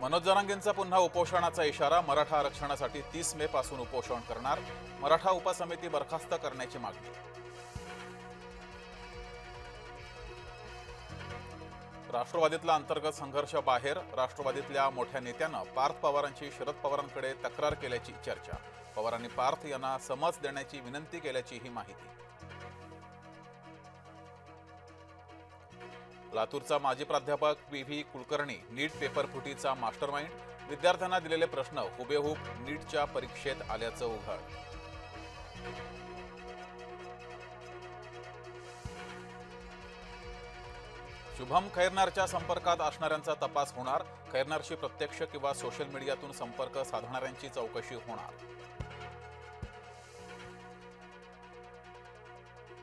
मनोज जरांगेंचा पुन्हा उपोषणाचा इशारा. मराठा आरक्षणासाठी 30 मे पासून उपोषण करणार. मराठा उपसमिती बरखास्त करण्याची मागणी. राष्ट्रवादीतला अंतर्गत संघर्ष बाहेर. राष्ट्रवादीतल्या मोठ्या नेत्यानं पार्थ पवारांची शरद पवारांकडे तक्रार केल्याची चर्चा. पवारांनी पार्थ यांना समज देण्याची विनंती केल्याचीही माहिती. लातूरचा माजी प्राध्यापक PV कुलकर्णी नीट पेपर फुटीचा मास्टरमाइंड. विद्यार्थ्यांना दिलेले प्रश्न हुबेहूब नीटच्या परीक्षेत आल्याचं उघड. शुभम खैरनारच्या संपर्कात असणाऱ्यांचा तपास होणार. खैरनारशी प्रत्यक्ष किंवा सोशल मीडियातून संपर्क साधणाऱ्यांची चौकशी होणार.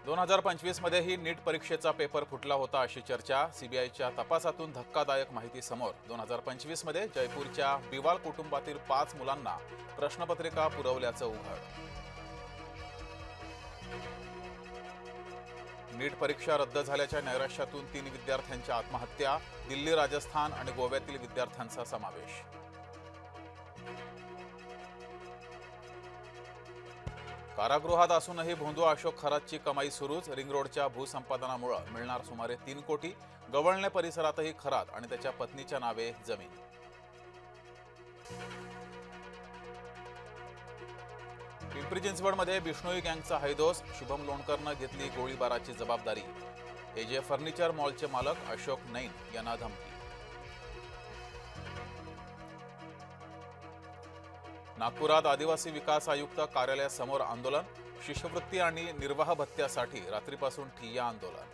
2025 मध्येही नीट परीक्षेचा पेपर फुटला होता अशी चर्चा. सीबीआयच्या तपासातून धक्कादायक माहिती समोर. 2025 मध्ये जयपूरच्या बिवाल कुटुंबातील 5 मुलांना प्रश्नपत्रिका पुरवल्याचं उघड. नीट परीक्षा रद्द झाल्याच्या नैराश्यातून 3 विद्यार्थ्यांच्या आत्महत्या. दिल्ली, राजस्थान आणि गोव्यातील विद्यार्थ्यांचा समावेश. कारागृहात असूनही भोंदू अशोक खरातची कमाई सुरूच. रिंग रोडच्या भूसंपादनामुळे मिळणार सुमारे 3 कोटी. गवळणे परिसरातही खरात आणि त्याच्या पत्नीच्या नावे जमीन. पिंपरी चिंचवडमध्ये बिष्णोई गँगचा हैदोस. शुभम लोणकरनं घेतली गोळीबाराची जबाबदारी. AJ फर्निचर मॉलचे मालक अशोक नैन यांना धमकी. नागपुरात आदिवासी विकास आयुक्त कार्यालयासमोर आंदोलन. शिष्यवृत्ती आणि निर्वाह भत्त्यासाठी रात्रीपासून ठिय्या आंदोलन.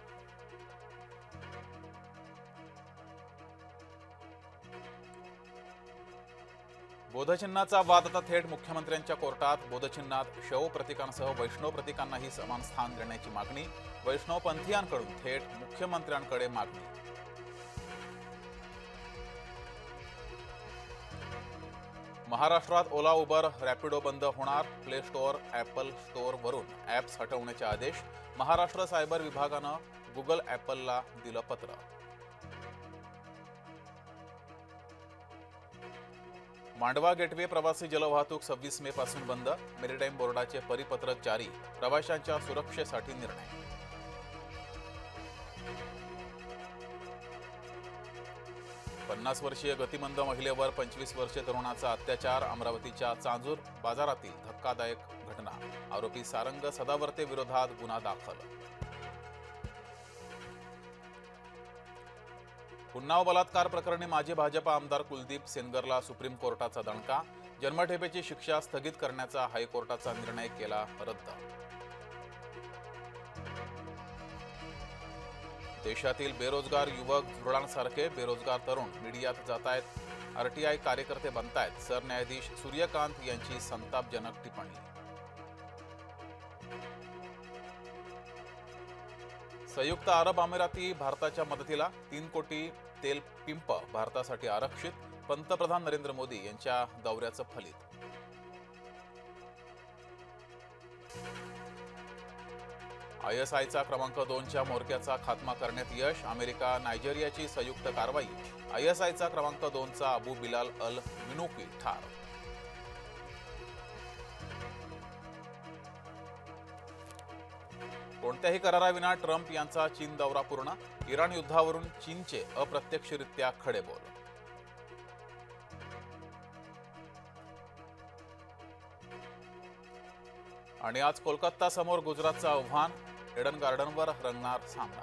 बोधचिन्हाचा वाद आता थेट मुख्यमंत्र्यांच्या कोर्टात. बोधचिन्हात शव प्रतीकांसह वैष्णव प्रतीकांनाही समान स्थान देण्याची मागणी. वैष्णव पंथीयांकडून थेट मुख्यमंत्र्यांकडे मागणी. महाराष्ट्रात ओला, उबर, रॅपिडो बंद होणार. प्ले स्टोअर, ॲपल स्टोअरवरून ॲप्स हटवण्याचे आदेश. महाराष्ट्र सायबर विभागानं गुगल, ॲपलला दिलं पत्र. मांडवा गेटवे प्रवासी जलवाहतूक 26 मे पासून बंद. मेरीटाईम बोर्डाचे परिपत्रक जारी. प्रवाशांच्या सुरक्षेसाठी निर्णय. पन्नास वर्षीय गतिमंद महिलेवर 25 वर्षीय तरुणाचा अत्याचार. अमरावतीच्या चांजूर बाजारातील धक्कादायक घटना. आरोपी सारंग सदावर्ते विरोधात गुन्हा दाखल. उन्नाव बलात्कार प्रकरणी माजी भाजपा आमदार कुलदीप सेनगरला सुप्रीम कोर्टाचा दणका. जन्मठेपेची शिक्षा स्थगित करण्याचा हायकोर्टाचा निर्णय केला रद्द. देशातील बेरोजगार युवक झुरळांसारखे बेरोजगार तरुण मीडियात जातायत. RTI कार्यकर्ते बनतायत. सरन्यायाधीश सूर्यकांत यांची संतापजनक टिप्पणी. संयुक्त अरब अमिराती भारताच्या मदतीला. 3 कोटी तेल पिंप भारतासाठी आरक्षित. पंतप्रधान नरेंद्र मोदी यांच्या दौऱ्याचं फलित. ISIचा क्रमांक 2च्या म्होरक्याचा खात्मा करण्यात यश. अमेरिका, नायजेरियाची संयुक्त कारवाई. ISIचा क्रमांक 2चा अबू बिलाल अल मिनुकी ठार. कोणत्याही कराराविना ट्रम्प यांचा चीन दौरा पूर्ण. इराण युद्धावरून चीनचे अप्रत्यक्षरित्या खडेबोल. आणि आज कोलकाता समोर गुजरातचं आव्हान. एडन गार्डनवर रंगणार सामना.